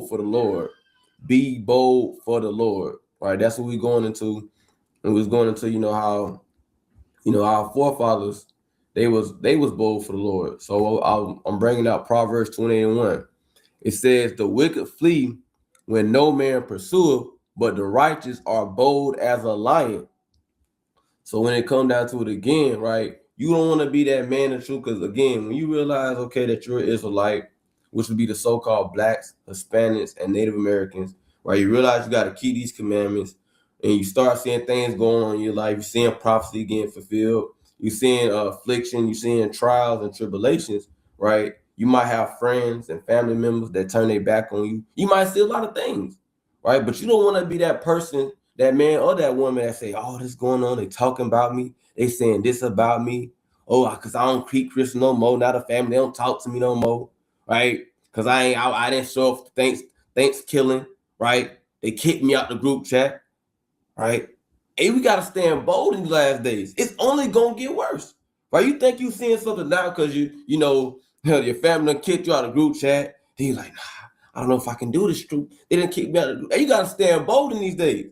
bold for the Lord. Be bold for the Lord. Right? That's what we're going into. And we was going into, how, our forefathers, they was bold for the Lord. So I'm bringing out Proverbs 28:1. It says, the wicked flee when no man pursueth, but the righteous are bold as a lion. So when it comes down to it again, right, you don't want to be that man of truth, because again, when you realize, okay, that you're an Israelite, which would be the so-called blacks, Hispanics, and Native Americans, right, you realize you got to keep these commandments, and you start seeing things going on in your life. You're seeing prophecy getting fulfilled. You're seeing affliction. You're seeing trials and tribulations, right? You might have friends and family members that turn their back on you. You might see a lot of things, right? But you don't want to be that person, that man or that woman that say, oh, this going on. They talking about me. They saying this about me. Oh, because I don't keep Christian no more. Not a family. They don't talk to me no more, right? Because I didn't show up thanks killing, right? They kicked me out the group chat, right? Hey, we got to stand bold in these last days. It's only going to get worse, right? You think you seeing something now because your family done kicked you out of the group chat. Then you're like, nah, I don't know if I can do this. Truth. They didn't kick me out of the group. Hey, you got to stand bold in these days.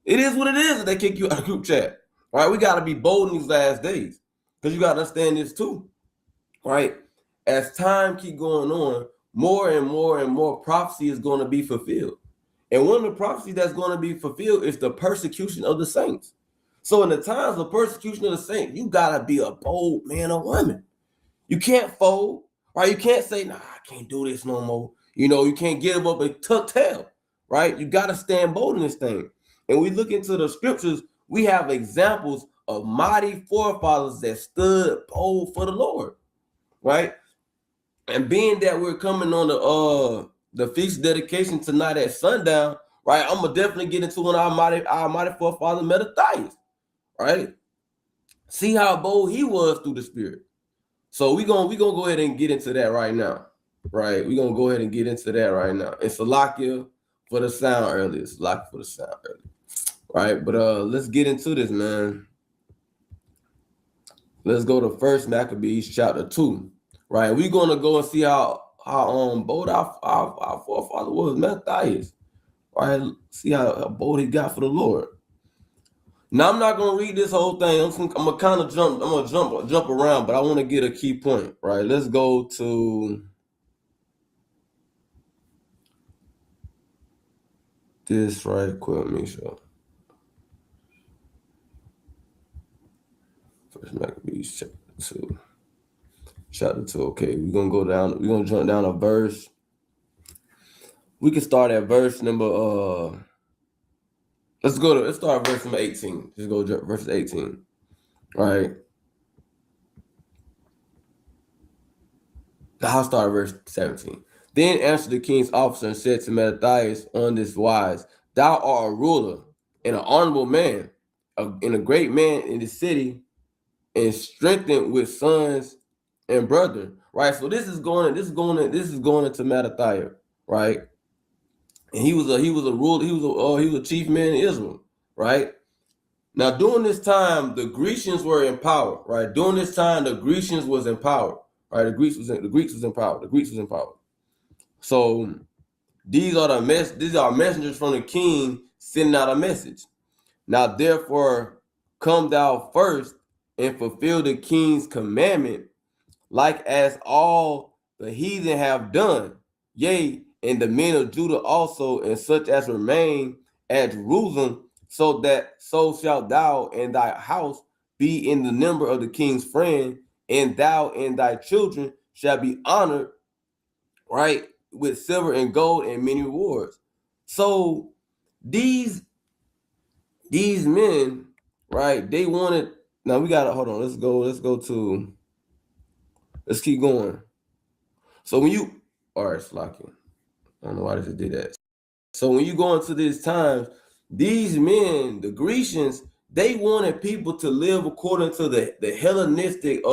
It is what it is if they kick you out of the group chat, right? We got to be bold in these last days, because you got to understand this too, right? As time keep going on, more and more and more prophecy is going to be fulfilled. And one of the prophecies that's going to be fulfilled is the persecution of the saints. So in the times of persecution of the saints, you got to be a bold man or woman. You can't fold, right? You can't say, nah, I can't do this no more. You can't give up and tuck tail, right? You got to stand bold in this thing. And we look into the scriptures, we have examples of mighty forefathers that stood bold for the Lord, right? And being that we're coming on the feast dedication tonight at sundown, right? I'm gonna definitely get into one of our mighty forefather Mattathias, right? See how bold he was through the Spirit. So we gonna go ahead and get into that right now, right? We're gonna go ahead and get into that right now. It's Ahlayah for the sound earlier. It's Ahlayah for the sound earlier, right? But let's get into this, man. Let's go to 1 Maccabees chapter 2. Right, we're gonna go and see how bold our forefather was, Mattathias. Right, see how bold he got for the Lord. Now I'm not gonna read this whole thing. I'm gonna kind of jump. I'm gonna jump around, but I want to get a key point. Right, let's go to this right quick. Let me show. 1 Maccabees chapter 2. Chapter 2. Okay, we're gonna go down. We're gonna jump down a verse. We can start at verse number let's start at verse number 18. Just go verse 18. All right. I'll start at verse 17. Then answered the king's officer and said to Mattathias on this wise, thou art a ruler and an honorable man, and a great man in the city, and strengthened with sons and brethren. Right. So this is going into Mattathias, right? And he was a ruler, he was a chief man in Israel, right? Now during this time, the Grecians were in power, right? During this time, the Grecians was in power, right? The Greeks was in power. So these are messengers from the king sending out a message. Now therefore, come thou first and fulfill the king's commandment, like as all the heathen have done, yea, and the men of Judah also, and such as remain at Jerusalem, so shalt thou and thy house be in the number of the king's friend, and thou and thy children shall be honored, right, with silver and gold and many rewards. So these men, right, they wanted. Now we gotta hold on. Let's keep going. So when you, all right, Slocky. I don't know why they did that. So when you go into these times, these men, the Grecians, they wanted people to live according to the Hellenistic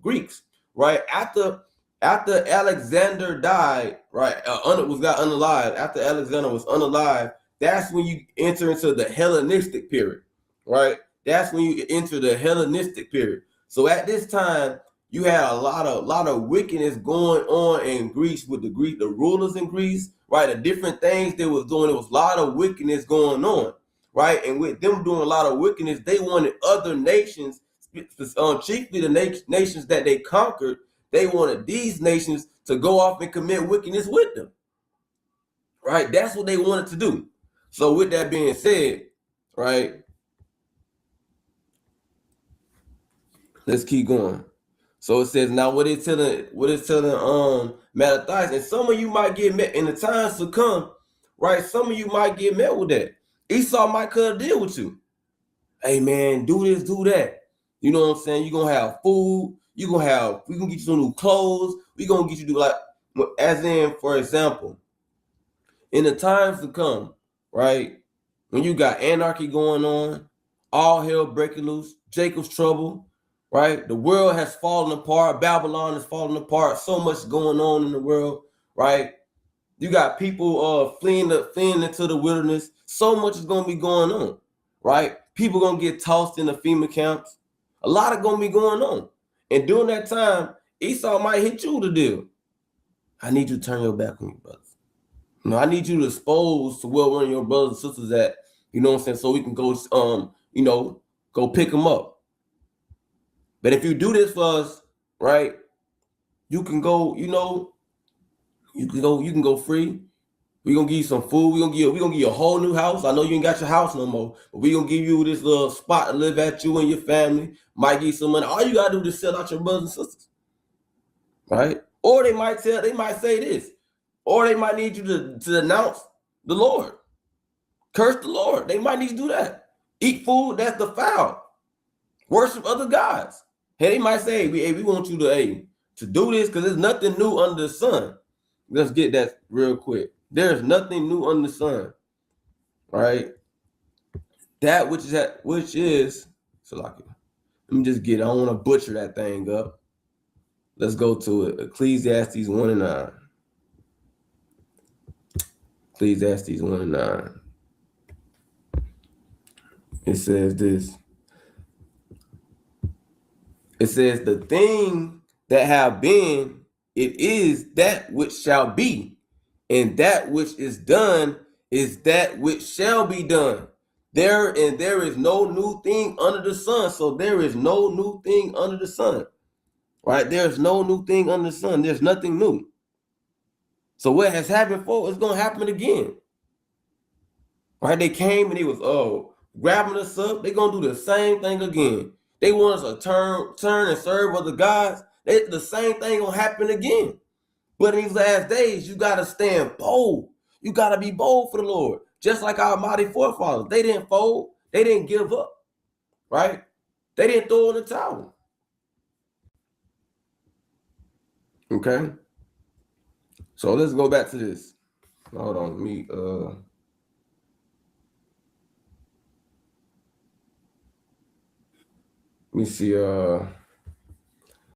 Greeks, right? After Alexander died, right, got unalive. After Alexander was unalive, that's when you enter into the Hellenistic period, right? That's when you enter the Hellenistic period. So at this time, you had a lot of wickedness going on in Greece with the rulers in Greece, right? The different things they was doing. There was a lot of wickedness going on, right? And with them doing a lot of wickedness, they wanted other nations, chiefly the nations that they conquered. They wanted these nations to go off and commit wickedness with them, right? That's what they wanted to do. So with that being said, right, let's keep going. So it says, now what it's telling Mattathias, and some of you might get met in the times to come, right? Some of you might get met with that. Esau might cut a deal with you. Hey man, do this, do that. You know what I'm saying? You're gonna have food, we gonna get you some new clothes, we gonna get you to like, as in, for example, in the times to come, right? When you got anarchy going on, all hell breaking loose, Jacob's trouble, right? The world has fallen apart. Babylon is falling apart. So much going on in the world, right? You got people fleeing into the wilderness. So much is gonna be going on, right? People gonna get tossed in the FEMA camps. A lot of gonna be going on, and during that time, Esau might hit you with the deal. I need you to turn your back on me, brothers. You know, I need you to expose to where one of your brothers and sisters at. You know what I'm saying? So we can go, go pick them up. But if you do this for us, right, you can go, you can go free. We're gonna give you some food. We're gonna give you a whole new house. I know you ain't got your house no more, but we're gonna give you this little spot to live at, you and your family. Might give you some money. All you gotta do is sell out your brothers and sisters. Right? Or they might say this, or they might need you to announce the Lord. Curse the Lord. They might need to do that. Eat food that's defiled. Worship other gods. Hey, they might say, hey, we want you to do this because there's nothing new under the sun. Let's get that real quick. There's nothing new under the sun. Right? That which is so like, let me just get it. I don't want to butcher that thing up. Let's go to it. Ecclesiastes 1:9. Ecclesiastes 1:9. It says this. It says, the thing that have been, it is that which shall be, and that which is done is that which shall be done. There is no new thing under the sun. So there is no new thing under the sun. Right? There's no new thing under the sun. There's nothing new. So what has happened before is going to happen again. Right? They came and they was grabbing us up. They're going to do the same thing again. They want us to turn and serve other gods. The same thing going to happen again. But in these last days, you got to stand bold. You got to be bold for the Lord. Just like our mighty forefathers. They didn't fold. They didn't give up. Right? They didn't throw in the towel. Okay? So let's go back to this. Hold on. Let me see.